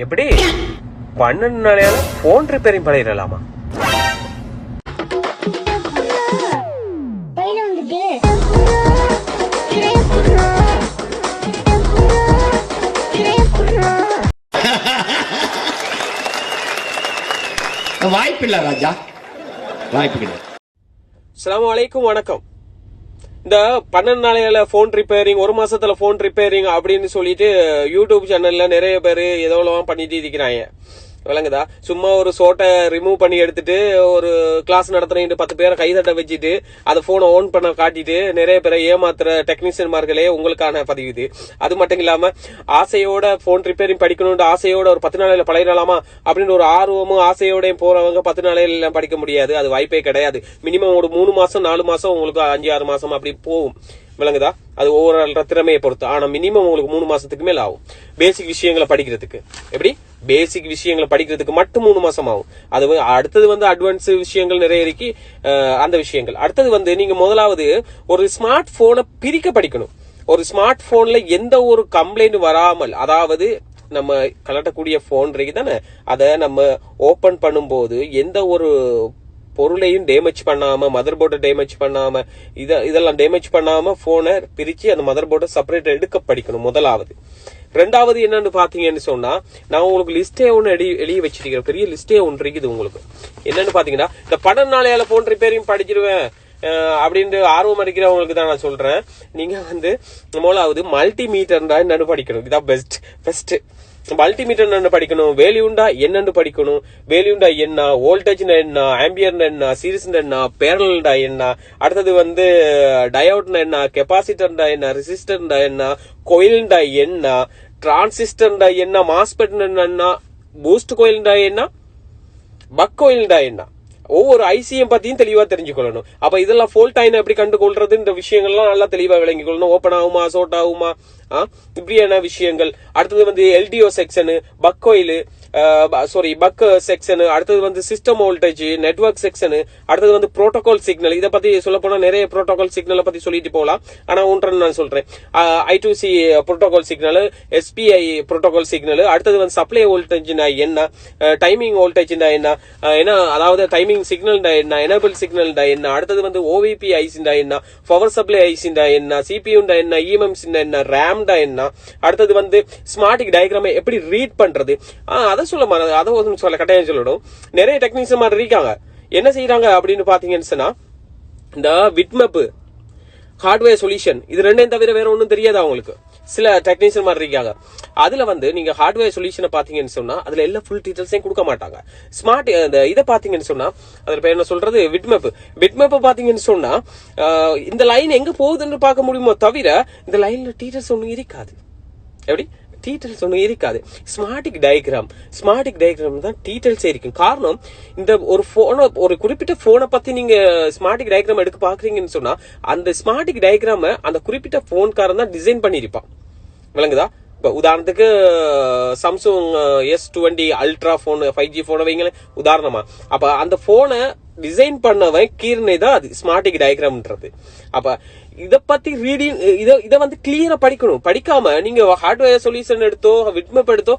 எப்படி 12 நாளையால phone repairing பண்ணிடலாமா? வாய்ப்பில்லை ராஜா, வாய்ப்பு கிடையாது. அஸ்ஸலாமு அலைக்கும், வணக்கம். இந்த 12 நாளையில போன் ரிப்பேரிங், ஒரு மாசத்துல போன் ரிப்பேரிங் அப்படின்னு சொல்லிட்டு யூடியூப் சேனல்ல நிறைய பேரு எதோலாம் பண்ணிட்டு இருக்கிறாங்க. விளங்குதா? சும்மா ஒரு சோட்டை ரிமூவ் பண்ணி எடுத்துட்டு ஒரு கிளாஸ் நடத்துறேன் 10 பேரை கைதட்ட வச்சுட்டு அதை போனை ஓன் பண்ண காட்டிட்டு நிறைய பேரை ஏமாத்துற டெக்னீஷியன்மார்களே உங்களுக்கான பதிவு இது. அது மட்டும் இல்லாம ஆசையோட போன் ரிப்பேரிங் படிக்கணும்னு ஆசையோட ஒரு 10 நாளையில பழகிடலாமா அப்படின்னு ஒரு ஆர்வமும் ஆசையோடையும் போறவங்க 10 நாளையில படிக்க முடியாது. அது வாய்ப்பே கிடையாது. மினிமம் ஒரு 3 மாசம் 4 மாசம் உங்களுக்கு 5-6 மாசம் அப்படி போகும். விளங்குதா? அது ஒவ்வொரு திறமையை பொறுத்து. ஆனா மினிமம் உங்களுக்கு 3 மாசத்துக்கு மேல ஆகும் பேசிக் விஷயங்களை படிக்கிறதுக்கு. எப்படி பேசிக் விஷயங்களை படிக்கிறதுக்கு மட்டும் 3 மாசம் ஆகும். அது அடுத்தது அட்வான்ஸ் விஷயங்கள் நிறைய இருக்கு. அந்த விஷயங்கள் அடுத்தது நீங்க முதலாவது ஒரு ஸ்மார்ட் போனை பிரிக்க படிக்கணும். ஒரு ஸ்மார்ட் போன்ல எந்த ஒரு கம்ப்ளைண்ட் வராமல், அதாவது நம்ம கலட்டக்கூடிய போன் இருக்கு தானே, அதை நம்ம ஓபன் பண்ணும்போது எந்த ஒரு பொருளையும் டேமேஜ் பண்ணாம, மதர் போர்டை டேமேஜ் பண்ணாம, இதெல்லாம் டேமேஜ் பண்ணாம போனை பிரிச்சு அந்த மதர் போர்டை செப்பரேட் எடுக்க படிக்கணும் முதலாவது. ரெண்டாவது என்னன்னு பாத்தீங்கன்னு சொன்னா, நான் உங்களுக்கு லிஸ்டே ஒண்ணு எழுதி வச்சிருக்கிறேன். பெரிய லிஸ்டே ஒன்று இருக்குது உங்களுக்கு. என்னன்னு பாத்தீங்கன்னா, இந்த 12 நாளையால போன் ரிப்பேரிங் படிச்சிருவேன் அப்படின்ட்டு ஆர்வம் அடிக்கிறவங்களுக்கு தான் நான் சொல்றேன். நீங்க முதலாவது மல்டிமீட்டர் தான் என்னன்னு படிக்கணும். இதான் பெஸ்ட். மல்டிமீட்டர் என்னன்னு படிக்கணும், வேல்யூண்டா என்னன்னு படிக்கணும். வேல்யூண்டா என்ன, வோல்டேஜ்னா என்ன, ஆம்பியர்னா என்ன, சீரிஸ்னா என்ன, பேரலல்டா என்ன, அடுத்தது டயோட்னா என்ன, கெபாசிட்டர்டா என்ன, ரெசிஸ்டர்டா என்ன, கோயில்டா என்ன, டிரான்சிஸ்டர்டா என்ன, மாஸ்பெட் என்ன, பூஸ்ட் கோயில்டா என்ன, பக் கோயில்டா என்ன, ஒவ்வொரு ஐசிஎம் பத்தியும் தெளிவா தெரிஞ்சுக்கொள்ளணும். அப்ப இதெல்லாம் ஃபோல்ட் ஆயினா எப்படி கண்டுகொள்றது, இந்த விஷயங்கள்லாம் நல்லா தெளிவா விளங்கி கொள்ளணும். ஓபன் ஆகுமா, சோட் ஆகுமா, இப்படியான விஷயங்கள். அடுத்தது எல்டிஓ செக்ஷனு, பக் கோயில், பக் செக்ஷனு, அடுத்தது சிஸ்டம் வோல்டேஜ், நெட்வொர்க் செக்ஷனு, அடுத்தது புரோட்டோகால் சிக்னல். இதை பத்தி சொல்ல போனா நிறைய புரோட்டோகால் சிக்னலை பத்தி சொல்லிட்டு போகலாம். ஆனா ஒன்று நான் சொல்றேன். I2C protocol signal, SPI protocol signal, அடுத்தது சப்ளை வோல்டேஜ்னா என்ன, டைமிங் வோல்டேஜ்னா என்ன, அதாவது டைமிங் சிக்னல் என்ன, எனேபிள் சிக்னல் என்ன, அடுத்தது OVP ஐசிண்டா என்ன, பவர் சப்ளை ஐசிண்டா என்ன, சிபியூண்டா என்ன, EMMs என்ன, ரேம்டா என்ன, அடுத்தது ஸ்மார்டிக் டயக்ராமை எப்படி ரீட் பண்றது, அதை சொல்ல கட்டாயம் சொல்லணும். நிறைய டெக்னீஷியன் இருக்காங்க. என்ன செய்யறாங்க அப்படின்னு பாத்தீங்கன்னு சொன்னா, இந்த விட்மேப், ஹார்ட்வேர் சொல்யூஷன், இது ரெண்டையும் தவிர வேற ஒன்றும் தெரியாது அவங்களுக்கு. சில டெக்னீஷியன் மாதிரி இருக்காங்க. அதுல நீங்க ஹார்ட்வேர் சொல்யூஷனை பாத்தீங்கன்னு சொன்னா அதுல எல்லா ஃபுல் டீடைல்ஸையும் கொடுக்க மாட்டாங்க. ஸ்மார்ட் இதை பாத்தீங்கன்னு சொன்னா அதுல பேர் என்ன சொல்றது, விட்மேப் பாத்தீங்கன்னு சொன்னா இந்த லைன் எங்க போகுதுன்னு பார்க்க முடியுமோ தவிர இந்த லைன்ல டீடைல்ஸ் ஒன்றும் இருக்காது. எப்படி டீடைல்ஸ் ஒன்றும் இருக்காது. ஸ்மார்டிக் டயக்ராம் தான் டீடைல்ஸ் இருக்கும். காரணம், இந்த ஒரு குறிப்பிட்ட போனை பத்தி நீங்க ஸ்மார்டிக் டயக்ராம் எடுக்க பாக்குறீங்கன்னு சொன்னா அந்த ஸ்மார்டிக் டயக்ராம அந்த குறிப்பிட்ட போன்காரன் தான் டிசைன் பண்ணிருப்பான். விளங்குதா? இப்ப உதாரணத்துக்கு Samsung S20 ultra phone, 5G போனை வைங்களேன் உதாரணமா. அப்ப அந்த போனை டிசைன் பண்ணவன் கீர்னை தான் அது ஸ்மார்டிக் டயக்ராம்ன்றது. அப்ப இத பத்தி ரீடிங் இத கிளியரா படிக்கணும். படிக்காம நீங்க ஹார்ட்வேர் சொல்யூஷன் எடுத்தோ விட்மேப் எடுத்தோ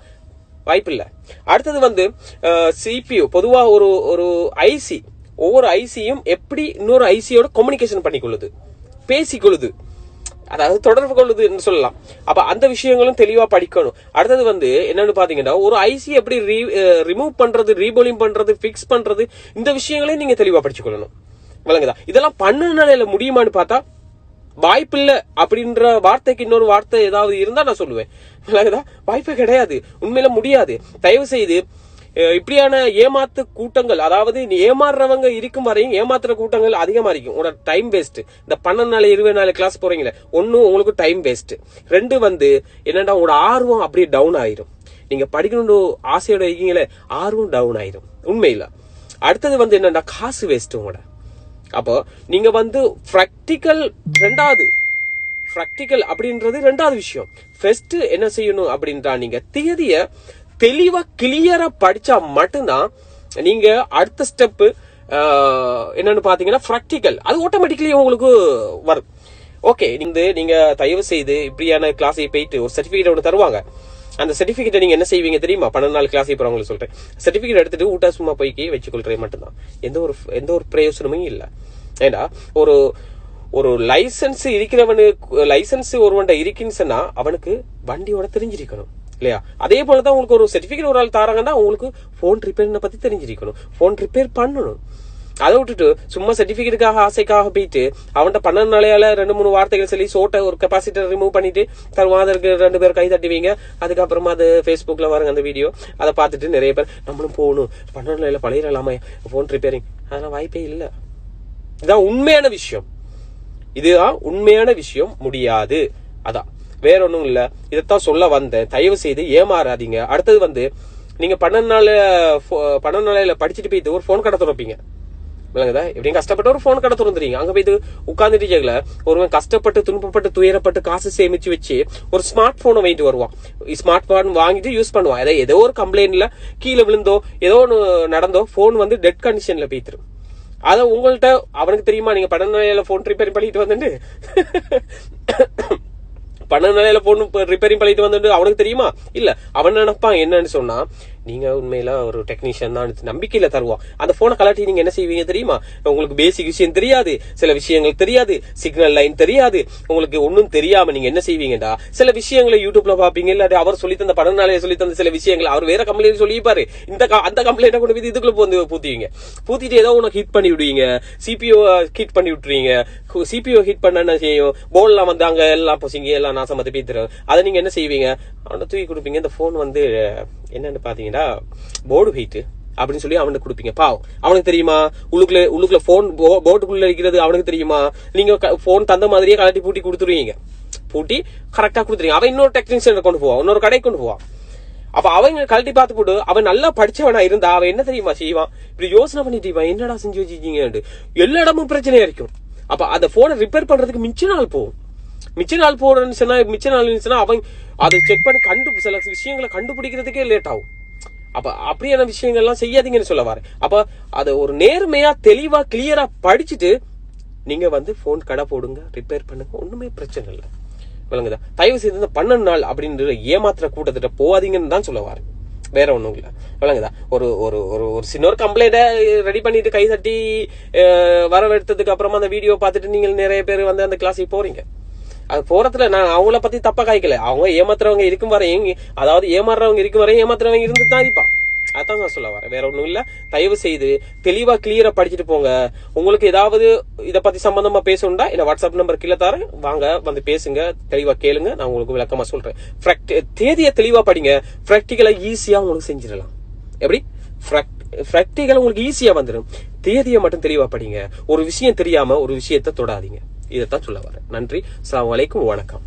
வாய்ப்பில்லை. அடுத்தது CPU, பொதுவா ஒரு ஐசி, ஒவ்வொரு ஐசியும் எப்படி இன்னொரு ஐசியோட கம்யூனிகேஷன் பண்ணிக்கொள்ளுது, பேசிக்கொள்ளுது, அதாவது தொடர்பு கொள்ளுதுன்னு சொல்லலாம். அப்ப அந்த விஷயங்களும் தெளிவா படிக்கணும். அடுத்தது என்னன்னு பாத்தீங்கன்னா, ஒரு ஐசி எப்படி ரிமூவ் பண்றது, ரீபோலிங் பண்றது, பிக்ஸ் பண்றது, இந்த விஷயங்களையும் நீங்க தெளிவா படிச்சுக்கொள்ளணும். விளங்குதா? இதெல்லாம் 12 நாளையில முடியுமான்னு பார்த்தா வாய்ப்பில்லை. அப்படின்ற வார்த்தைக்கு இன்னொரு வார்த்தை ஏதாவது இருந்தா நான் சொல்லுவேன். விளங்குதா? வாய்ப்பே கிடையாது, உண்மையில முடியாது. தயவு செய்து இப்படியான ஏமாத்து கூட்டங்கள், அதாவது ஏமாறுறவங்க இருக்கும் வரையும் ஏமாத்துற கூட்டங்கள் அதிகமா இருக்கும். உங்களோட டைம் வேஸ்ட். இந்த 12 நாள் 20 நாள் கிளாஸ் போறீங்களே, ஒன்னும் உங்களுக்கு டைம் வேஸ்ட். ரெண்டு என்னன்னா உங்களோட ஆர்வம் அப்படியே டவுன் ஆயிரும். நீங்க படிக்கணும்னு ஆசையோட இருக்கீங்களே, ஆர்வம் டவுன் ஆயிரும் உண்மையில. அடுத்தது என்னன்னா காசு வேஸ்ட் உங்களோட. அப்போ நீங்க பிராக்டிக்கல் அப்படின்றது ரெண்டாவது விஷயம். ஃபர்ஸ்ட் என்ன செய்யணும் அப்படின்றா, நீங்க தியரிய தெளிவா கிளியரா படிச்சா மட்டும்தான் நீங்க அடுத்த ஸ்டெப் என்னன்னு பாத்தீங்கன்னா பிராக்டிக்கல், அது ஆட்டோமேட்டிக்கலி உங்களுக்கு வரும். ஓகே, நீங்க தயவு செய்து இப்படியான கிளாஸை போயிட்டு ஒரு சர்டிபிகேட் ஒன்று தருவாங்க. அந்த சர்டிபிகேட்டை நீங்க என்ன செய்வீங்க தெரியுமா? 12 நாள் கிளாஸ் போறவங்களுக்கு சொல்றேன். சர்டிபிகேட் எடுத்துட்டு ஊட்டா சும்மா போய்க்கு வச்சுக்கொள்றது மட்டும்தான். எந்த ஒரு பிரயோசனமும் இல்ல. ஏன்னா ஒரு லைசன்ஸ் இருக்கிறவனுக்கு, லைசன்ஸ் ஒருவன்ட இருக்குன்னு சொன்னா அவனுக்கு வண்டியோட தெரிஞ்சிருக்கணும் இல்லையா? அதே போலதான் உங்களுக்கு ஒரு சர்டிபிகேட் ஒரு ஆள் தாராங்கன்னா உங்களுக்கு போன் ரிப்பேர் பத்தி தெரிஞ்சிருக்கணும், போன் ரிப்பேர் பண்ணணும். அதை விட்டுட்டு சும்மா சர்டிபிகேட்டுக்காக ஆசைக்காக போயிட்டு அவன்கிட்ட 12 நாளையால 2-3 வார்த்தைகள் சொல்லி சோட்டை ஒரு கெப்பாசிட்டர் ரிமூவ் பண்ணிட்டு தருவாதற்கு 2 பேர் கை தட்டுவீங்க. அதுக்கப்புறமா அது Facebookல வருங்க அந்த வீடியோ, அதை பார்த்துட்டு நிறைய பேர் நம்மளும் போகணும் 12 நாளையில பழையிடலாமா போன் ரிப்பேரிங், அதெல்லாம் வாய்ப்பே இல்லை. இதுதான் உண்மையான விஷயம், இதுதான் உண்மையான விஷயம். முடியாது. அதான் வேற ஒண்ணும் இல்ல. இதைத்தான் சொல்ல வந்தேன். தயவு செய்து ஏமாறாதீங்க. அடுத்தது நீங்க 12 நாளையில படிச்சுட்டு போயிட்டு ஒரு போன் கடை துறப்பீங்க விளங்குதா? எப்படியும் கஷ்டப்பட்டு ஒரு போன் கடை திறந்துறீங்க. அங்க போயிட்டு உட்கார்ந்துட்டு ஜெகல ஒருவன் கஷ்டப்பட்டு துன்பப்பட்டு துயரப்பட்டு காசு சேமிச்சு வச்சு ஒரு ஸ்மார்ட் போனை வாங்கிட்டு வருவான். ஸ்மார்ட் போன் வாங்கிட்டு யூஸ் பண்ணுவான். ஏதோ ஒரு கம்ப்ளைண்ட்ல கீழே விழுந்தோ ஏதோ ஒன்று நடந்தோ போன் டெட் கண்டிஷன்ல போயிட்டு அத உங்கள்கிட்ட அவனுக்கு தெரியுமா? நீங்க 12 நாளையில போன் ரிப்பேர் பண்ணிட்டு வந்துட்டு 12 நாளையில போன் ரிப்பேரிங் பண்ணிட்டு வந்துட்டு அவனுக்கு தெரியுமா? இல்ல. அவன் நினைப்பான் என்னன்னு சொன்னா, நீங்க உண்மையில ஒரு டெக்னீஷியன் தான் நம்பிக்கையில தருவோம். அந்த போனை கலாட்டி நீங்க என்ன செய்வீங்க தெரியுமா? உங்களுக்கு பேசிக் விஷயம் தெரியாது, சில விஷயங்கள் தெரியாது, சிக்னல் லைன் தெரியாது, உங்களுக்கு ஒன்னும் தெரியாம நீங்க என்ன செய்வீங்கடா சில விஷயங்களை யூடியூப்ல பாப்பீங்க. இல்ல அவர் சொல்லி தந்த 12 நாளையில சொல்லி தந்த சில விஷயங்கள் அவர் வேற கம்ப்ளைண்ட் சொல்லிப்பாரு. அந்த கம்ப்ளைண்ட கொண்டு போய் இதுக்குள்ள வந்து பூத்திட்டு ஏதோ உனக்கு ஹிட் பண்ணி விடுவீங்க, சிபிஓ ஹிட் பண்ணி விட்டுறீங்க. சிபிஓ ஹிட் பண்ண என்ன செய்யும்? போர்ட்லாம் அங்க எல்லாம் பொசிங்க எல்லாம் நாசமத்தை பேத்துறோம். அதை நீங்க என்ன செய்வீங்க? அவனை தூக்கி கொடுப்பீங்க. இந்த போன் என்னன்னு பாத்தீங்கன்னா போர்டு ஹீட் அப்படின்னு சொல்லி அவனுக்கு கொடுப்பீங்க. பாவம், அவனுக்கு தெரியுமா? உள்ளுக்குள்ள போன் போர்டுக்குள்ள இருக்கிறது அவனுக்கு தெரியுமா? நீங்க போன் தந்த மாதிரியே கலட்டி பூட்டி கொடுத்துருவீங்க. பூட்டி கரெக்டா கொடுத்துருவீங்க. அவன் இன்னொரு டெக்னீஷியன் கொண்டு போவான், இன்னொரு கடைக்கு கொண்டு போவான். அப்ப அவங்க கழட்டி பார்த்து போட்டு அவன் நல்லா படிச்சவனா இருந்தா அவன் என்ன தெரியுமா செய்வான்? இப்படி யோசனை பண்ணிட்டு என்னடா செஞ்சு வச்சிருக்கீங்க, எல்லா இடமும் பிரச்சனையா இருக்கும். அப்ப அந்த போனை ரிப்பேர் பண்றதுக்கு மிச்ச நாள் போகும். மிச்ச நாள் அவன் அதை செக் பண்ணி சில விஷயங்களை கண்டுபிடிக்கிறதுக்கே லேட் ஆகும். அப்ப அப்படியான விஷயங்கள்லாம் செய்யாதீங்கன்னு சொல்ல வரேன். அப்ப அதை ஒரு நேர்மையா தெளிவா கிளியரா படிச்சுட்டு நீங்க போன் கடை போடுங்க, ரிப்பேர் பண்ணுங்க, ஒண்ணுமே பிரச்சனை இல்லை விளங்குதா? தயவு செய்து இந்த 12 நாள் அப்படின்ற ஏமாத்துற கூட்டத்திட்ட போவாதீங்கன்னு தான் சொல்ல வரேன், வேற ஒண்ணும் இல்ல விளங்குதா? ஒரு சின்ன கம்ப்ளைண்ட ரெடி பண்ணிட்டு கை தட்டி வரவெடுத்ததுக்கு அப்புறமா அந்த வீடியோ பார்த்துட்டு நீங்க நிறைய பேர் அந்த கிளாஸுக்கு போறீங்க. அது போறதுல நான் அவங்கள பத்தி தப்பா காய்க்கல. அவங்க ஏமாத்துறவங்க இருக்கும் வரையும், அதாவது ஏமாறுறவங்க இருக்கும் வரையும் ஏமாத்துறவங்க இருந்து தான் இருப்பான். அதான் நான் சொல்ல வரேன், வேற ஒண்ணும் இல்ல. தயவு செய்து தெளிவா கிளியரா படிச்சுட்டு போங்க. உங்களுக்கு ஏதாவது இதை பத்தி சம்பந்தமா பேசணும்டா என்ன வாட்ஸ்அப் நம்பர் கீழே தரேன், வாங்க பேசுங்க, தெளிவா கேளுங்க, நான் உங்களுக்கு விளக்கமா சொல்றேன். தேதியை தெளிவா படிங்க, பிராக்டிகலா ஈஸியா உங்களுக்கு செஞ்சிடலாம். எப்படி பிராக்டிகல் உங்களுக்கு ஈஸியா வந்துடும். தேதியை மட்டும் தெளிவா படிங்க. ஒரு விஷயம் தெரியாம ஒரு விஷயத்தை தொடாதீங்க. இதைத்தான் சொல்ல வரேன். நன்றி. அஸ்ஸலாமு அலைக்கும். வணக்கம்.